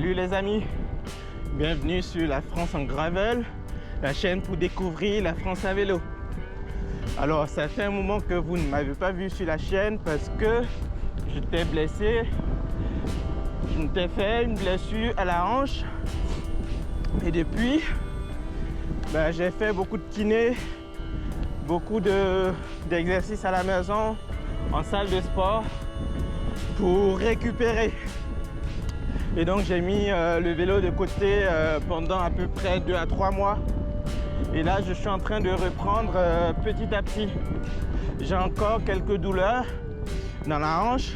Salut les amis, bienvenue sur La France en Gravel, la chaîne pour découvrir la France à vélo. Alors ça fait un moment que vous ne m'avez pas vu sur la chaîne parce que j'étais blessé. Je m'étais fait une blessure à la hanche et depuis j'ai fait beaucoup de kiné, beaucoup d'exercices à la maison, en salle de sport pour récupérer. Et donc j'ai mis le vélo de côté pendant à peu près 2 à 3 mois. Et là je suis en train de reprendre petit à petit. J'ai encore quelques douleurs dans la hanche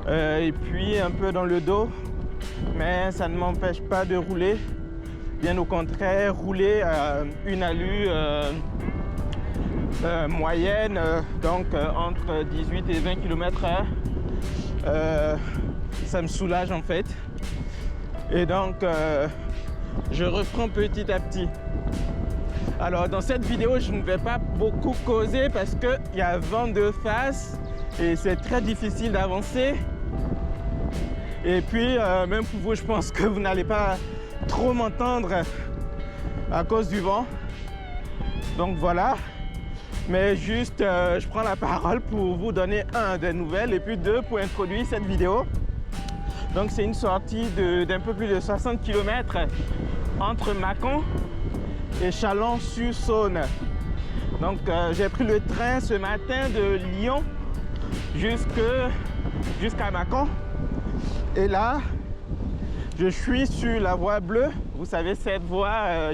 et puis un peu dans le dos, mais ça ne m'empêche pas de rouler. Bien au contraire, rouler une allure moyenne, donc entre 18 et 20 km/h. Ça me soulage en fait. Et donc, je reprends petit à petit. Alors, dans cette vidéo, je ne vais pas beaucoup causer parce qu'il y a vent de face et c'est très difficile d'avancer. Et puis, même pour vous, je pense que vous n'allez pas trop m'entendre à cause du vent. Donc voilà. Mais juste, je prends la parole pour vous donner des nouvelles et puis 2 pour introduire cette vidéo. Donc c'est une sortie d'un peu plus de 60 km entre Mâcon et Chalon-sur-Saône. Donc j'ai pris le train ce matin de Lyon jusqu'à Mâcon. Et là, je suis sur la voie bleue. Vous savez, cette voie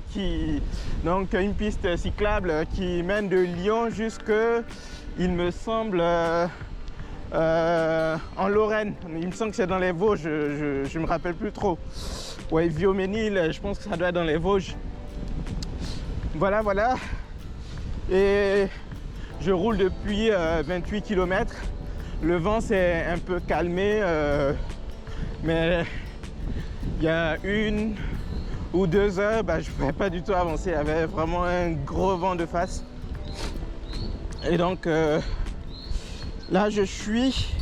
donc une piste cyclable qui mène de Lyon jusque, il me semble, en Lorraine. Il me semble que c'est dans les Vosges, je me rappelle plus trop. Ouais, Viauménil, je pense que ça doit être dans les Vosges. Voilà. Et je roule depuis 28 km. Le vent s'est un peu calmé, mais il y a 1 ou 2 heures, je ne pouvais pas du tout avancer. Il y avait vraiment un gros vent de face. Et donc, là, je suis,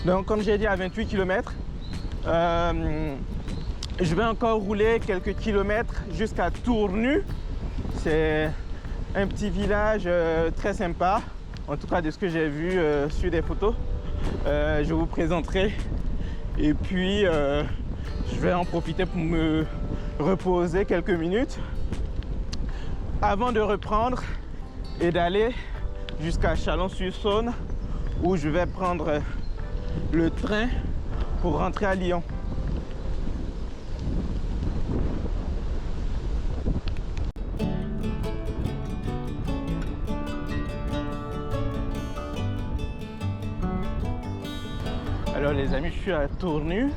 donc, comme j'ai dit, à 28 km. Je vais encore rouler quelques kilomètres jusqu'à Tournu. C'est un petit village très sympa, en tout cas de ce que j'ai vu sur des photos. Je vous présenterai. Et puis, je vais en profiter pour me reposer quelques minutes avant de reprendre et d'aller jusqu'à Chalon-sur-Saône où je vais prendre le train pour rentrer à Lyon. Alors les amis, je suis à Tournu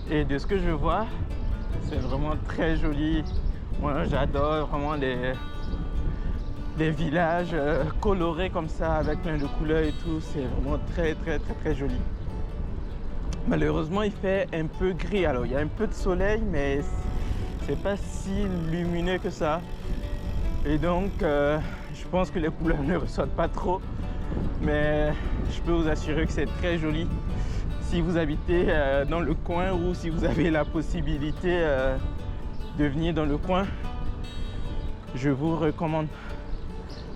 et de ce que je vois, c'est vraiment très joli. Moi j'adore vraiment les villages colorés comme ça avec plein de couleurs et tout. C'est vraiment très joli. Malheureusement il fait un peu gris. Alors il y a un peu de soleil mais c'est pas si lumineux que ça. Et donc je pense que les couleurs ne ressortent pas trop. Mais je peux vous assurer que c'est très joli. Si vous habitez dans le coin ou si vous avez la possibilité de venir dans le coin, je vous recommande.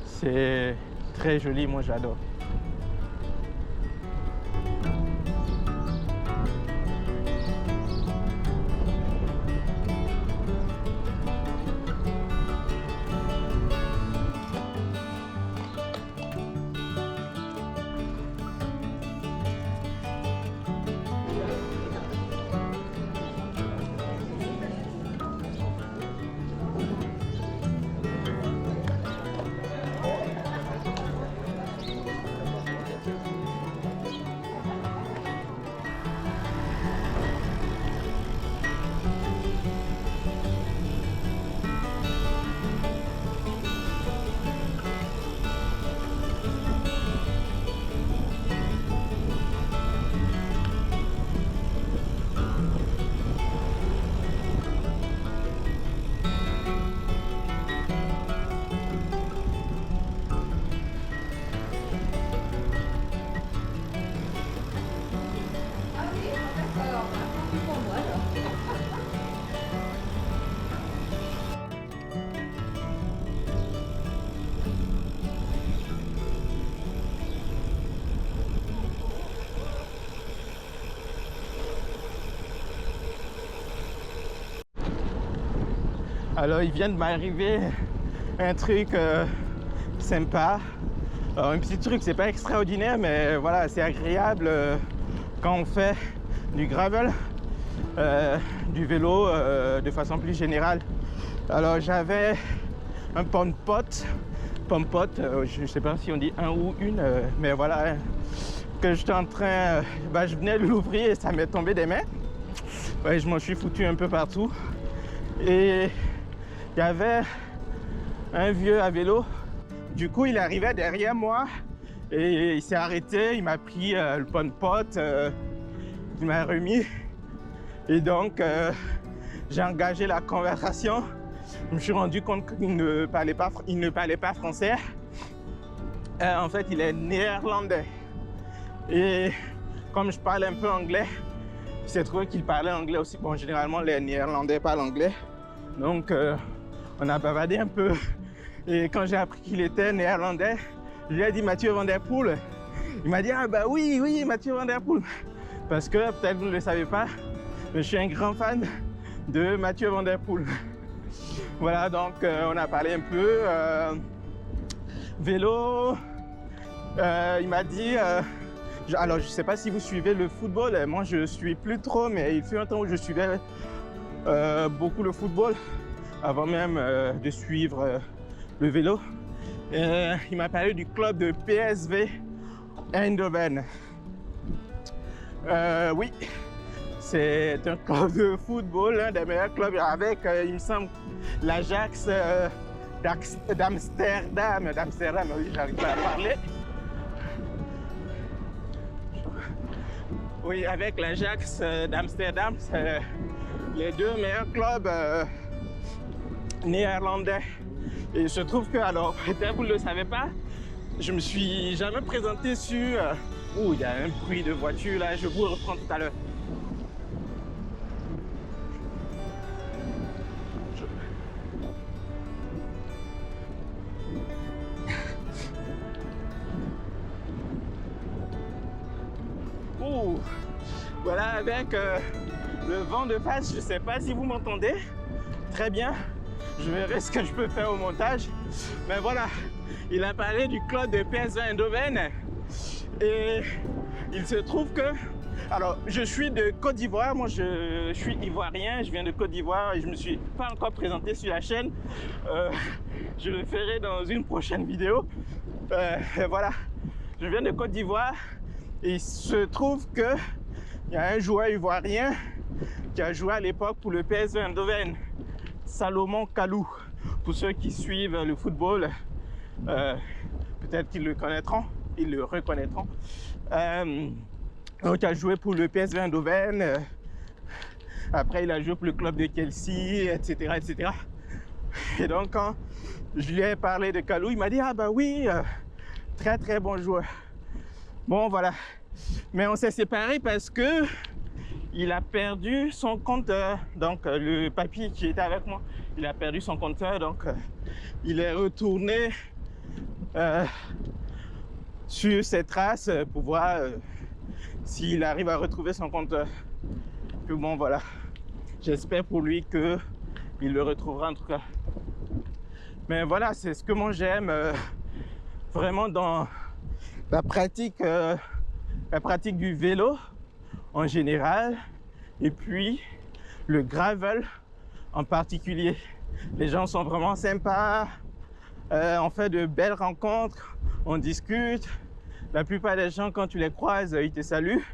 C'est très joli, moi j'adore. Alors il vient de m'arriver un truc sympa. Alors, un petit truc, c'est pas extraordinaire, mais voilà, c'est agréable quand on fait du gravel, du vélo de façon plus générale. Alors j'avais un pompe-pot, je sais pas si on dit un ou une, mais voilà, que j'étais en train, je venais de l'ouvrir et ça m'est tombé des mains. Ouais, je m'en suis foutu un peu partout. Et il y avait un vieux à vélo. Du coup, il arrivait derrière moi et il s'est arrêté. Il m'a pris le pompe-pot, il m'a remis. Et donc, j'ai engagé la conversation. Je me suis rendu compte qu'il ne parlait pas français. En fait, il est néerlandais. Et comme je parle un peu anglais, il s'est trouvé qu'il parlait anglais aussi. Bon, généralement, les Néerlandais parlent anglais. Donc, on a bavardé un peu. Et quand j'ai appris qu'il était néerlandais, je lui ai dit Mathieu Van Der Poel. Il m'a dit ah bah oui, Mathieu Van Der Poel. Parce que peut-être vous ne le savez pas, mais je suis un grand fan de Mathieu Van Der Poel. Voilà, donc on a parlé un peu vélo. Il m'a dit alors je sais pas si vous suivez le football, moi je suis plus trop, mais il fut un temps où je suivais beaucoup le football avant même de suivre le vélo. Il m'a parlé du club de PSV Eindhoven. Oui, c'est un club de football, l'un des meilleurs clubs avec, il me semble, l'Ajax d'Amsterdam. Oui, j'arrive pas à parler. Oui, avec l'Ajax d'Amsterdam, c'est les deux meilleurs clubs néerlandais. Et il se trouve que, alors, peut-être vous ne le savez pas, je me suis jamais présenté sur... il y a un bruit de voiture là, je vous reprends tout à l'heure. Voilà, avec le vent de face, je ne sais pas si vous m'entendez très bien. Je verrai ce que je peux faire au montage. Mais voilà, il a parlé du club de PSV Eindhoven. Et il se trouve que... Alors, je suis de Côte d'Ivoire. Moi, je suis ivoirien. Je viens de Côte d'Ivoire et je ne me suis pas encore présenté sur la chaîne. Je le ferai dans une prochaine vidéo. Voilà, je viens de Côte d'Ivoire. Et il se trouve que il y a un joueur ivoirien qui a joué à l'époque pour le PSV Eindhoven, Salomon Kalou. Pour ceux qui suivent le football, peut-être qu'ils le connaîtront, ils le reconnaîtront. Donc, il a joué pour le PSV Eindhoven. Après, il a joué pour le club de Chelsea, etc., etc. Et donc, quand je lui ai parlé de Kalou, il m'a dit ah bah oui, très très bon joueur. Bon, voilà. Mais on s'est séparés parce que il a perdu son compteur. Donc, le papy qui était avec moi, il a perdu son compteur. Donc, il est retourné sur ses traces pour voir s'il arrive à retrouver son compteur. Puis bon, voilà. J'espère pour lui qu'il le retrouvera en tout cas. Mais voilà, c'est ce que moi j'aime vraiment dans la pratique du vélo en général et puis le gravel en particulier. Les gens sont vraiment sympas, on fait de belles rencontres, on discute. La plupart des gens, quand tu les croises, ils te saluent.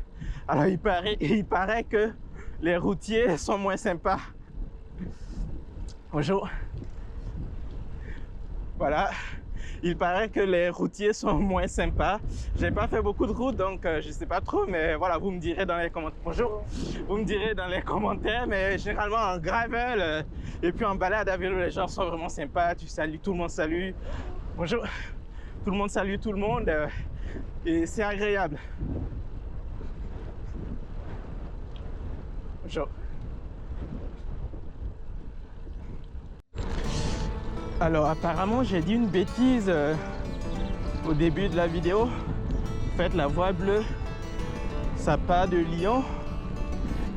Alors il paraît que les routiers sont moins sympas. Bonjour. Voilà. Il paraît que les routiers sont moins sympas. J'ai pas fait beaucoup de routes, donc je sais pas trop, mais voilà, vous me direz dans les commentaires. Bonjour. Vous me direz dans les commentaires, mais généralement en gravel et puis en balade à vélo, les gens sont vraiment sympas. Tu salues, tout le monde salue. Bonjour. Tout le monde salue tout le monde et c'est agréable. Bonjour. Alors apparemment j'ai dit une bêtise au début de la vidéo. En fait la voie bleue, ça part de Lyon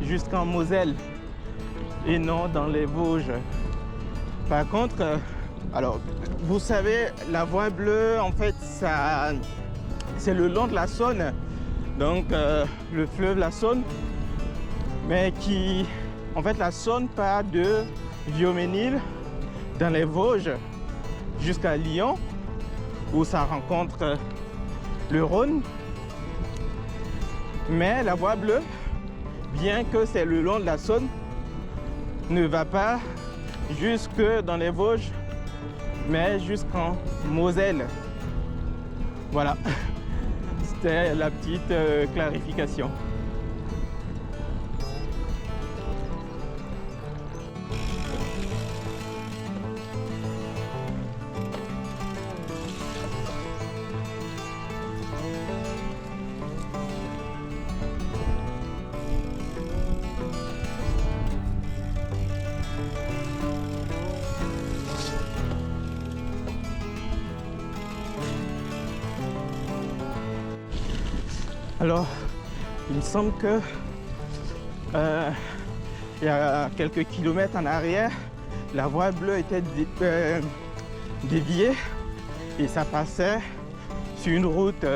jusqu'en Moselle et non dans les Vosges. Par contre, alors, vous savez, la voie bleue, en fait, c'est le long de la Saône, donc le fleuve la Saône, mais en fait, la Saône part de Viauménil, dans les Vosges, jusqu'à Lyon, où ça rencontre le Rhône. Mais la voie bleue, bien que c'est le long de la Saône, ne va pas jusque dans les Vosges, mais jusqu'en Moselle. Voilà, c'était la petite clarification. Alors, il me semble que il y a quelques kilomètres en arrière, la voie bleue était déviée et ça passait sur une route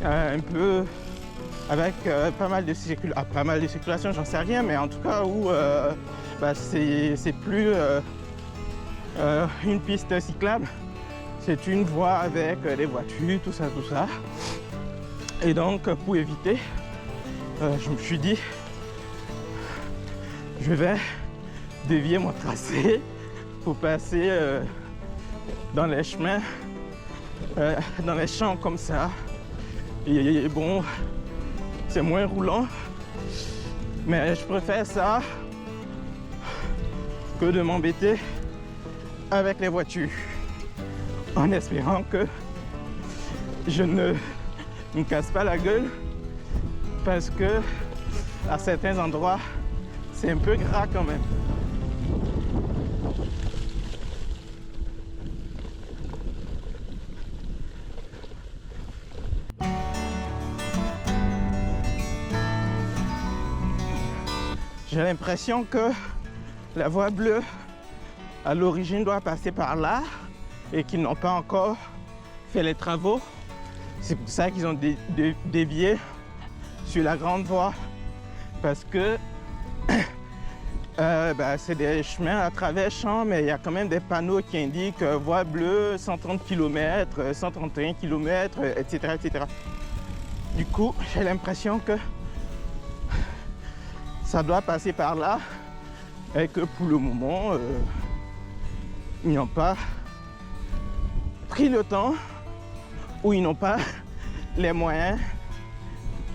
un peu avec pas mal de circulation, j'en sais rien, mais en tout cas où c'est plus une piste cyclable, c'est une voie avec des voitures, tout ça. Et donc, pour éviter, je me suis dit, je vais dévier mon tracé pour passer dans les chemins, dans les champs comme ça. Et bon, c'est moins roulant, mais je préfère ça que de m'embêter avec les voitures, en espérant que je ne me casse pas la gueule, parce que à certains endroits c'est un peu gras quand même. J'ai l'impression que la voie bleue à l'origine doit passer par là et qu'ils n'ont pas encore fait les travaux. C'est pour ça qu'ils ont dévié sur la grande voie, parce que c'est des chemins à travers champs, mais il y a quand même des panneaux qui indiquent voie bleue, 130 km, 131 km, etc. Du coup, j'ai l'impression que ça doit passer par là et que pour le moment, ils n'ont pas pris le temps où ils n'ont pas les moyens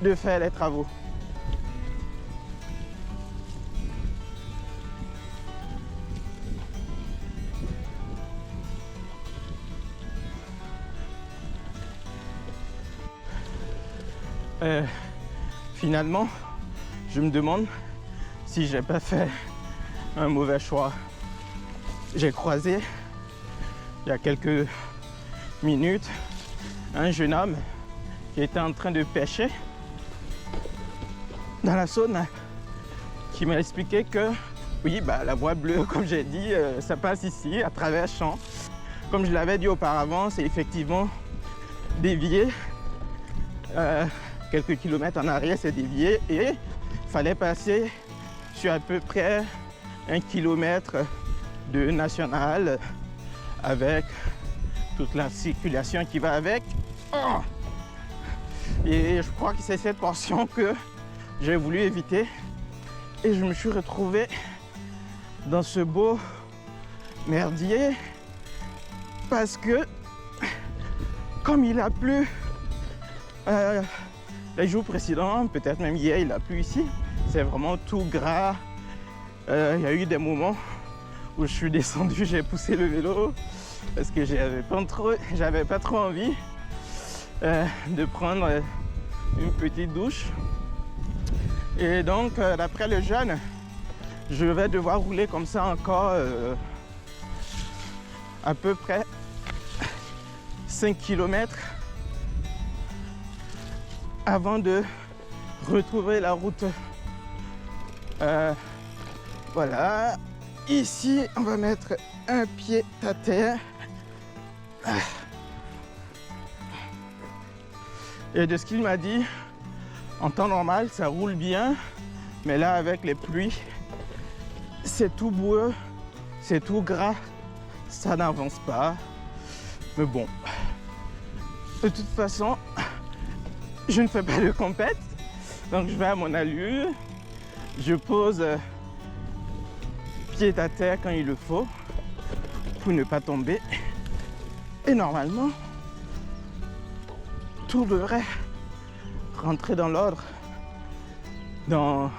de faire les travaux. Finalement, je me demande si j'ai pas fait un mauvais choix. J'ai croisé il y a quelques minutes un jeune homme qui était en train de pêcher dans la Saône, qui m'a expliqué que oui, la voie bleue, comme j'ai dit, ça passe ici à travers champs. Comme je l'avais dit auparavant, c'est effectivement dévié. Quelques kilomètres en arrière, c'est dévié et il fallait passer sur à peu près 1 kilomètre de national avec toute la circulation qui va avec. Oh, et je crois que c'est cette portion que j'ai voulu éviter et je me suis retrouvé dans ce beau merdier parce que comme il a plu les jours précédents, peut-être même hier, il a plu ici, c'est vraiment tout gras. Il y a eu des moments où je suis descendu, j'ai poussé le vélo parce que j'avais pas trop envie de prendre une petite douche. Et donc, d'après le jeune, je vais devoir rouler comme ça encore à peu près 5 km avant de retrouver la route. Voilà, ici on va mettre un pied à terre. Et de ce qu'il m'a dit, en temps normal, ça roule bien. Mais là, avec les pluies, c'est tout boueux, c'est tout gras, ça n'avance pas. Mais bon, de toute façon, je ne fais pas de compète, donc je vais à mon allure, je pose pied à terre quand il le faut pour ne pas tomber. Et normalement, tout devrait rentrer dans l'ordre dans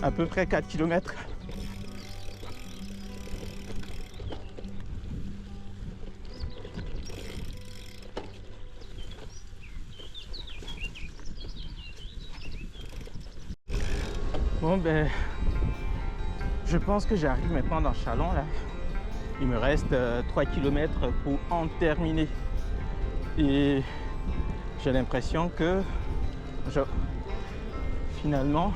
à peu près 4 km. Bon ben, je pense que j'arrive maintenant dans Châlons là. Il me reste 3 km pour en terminer. Et j'ai l'impression que finalement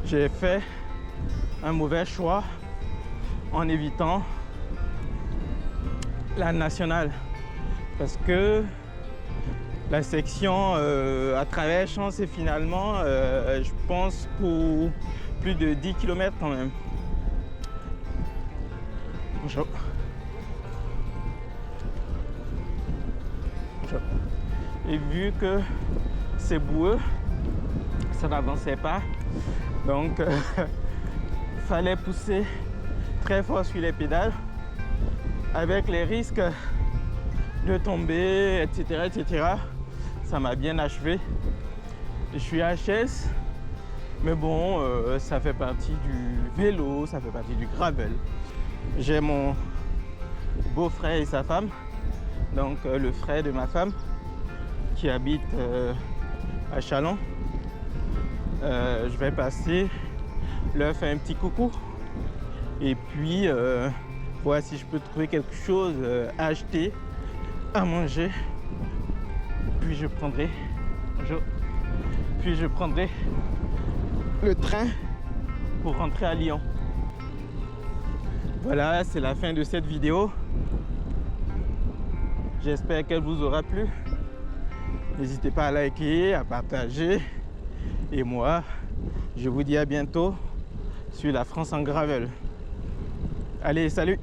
j'ai fait un mauvais choix en évitant la nationale. Parce que la section à travers champs, c'est finalement, je pense, pour plus de 10 km quand même. Bonjour. Bonjour. Et vu que c'est boueux, ça n'avançait pas. Donc, fallait pousser très fort sur les pédales avec les risques de tomber, etc., etc. Ça m'a bien achevé. Je suis HS, mais bon, ça fait partie du vélo, ça fait partie du gravel. J'ai mon beau-frère et sa femme, donc le frère de ma femme, qui habite à Châlons. Je vais passer, leur faire un petit coucou et puis voir si je peux trouver quelque chose à acheter, à manger. Puis je prendrai le train pour rentrer à Lyon. Voilà, c'est la fin de cette vidéo. J'espère qu'elle vous aura plu. N'hésitez pas à liker, à partager. Et moi, je vous dis à bientôt sur la France en gravel. Allez, salut!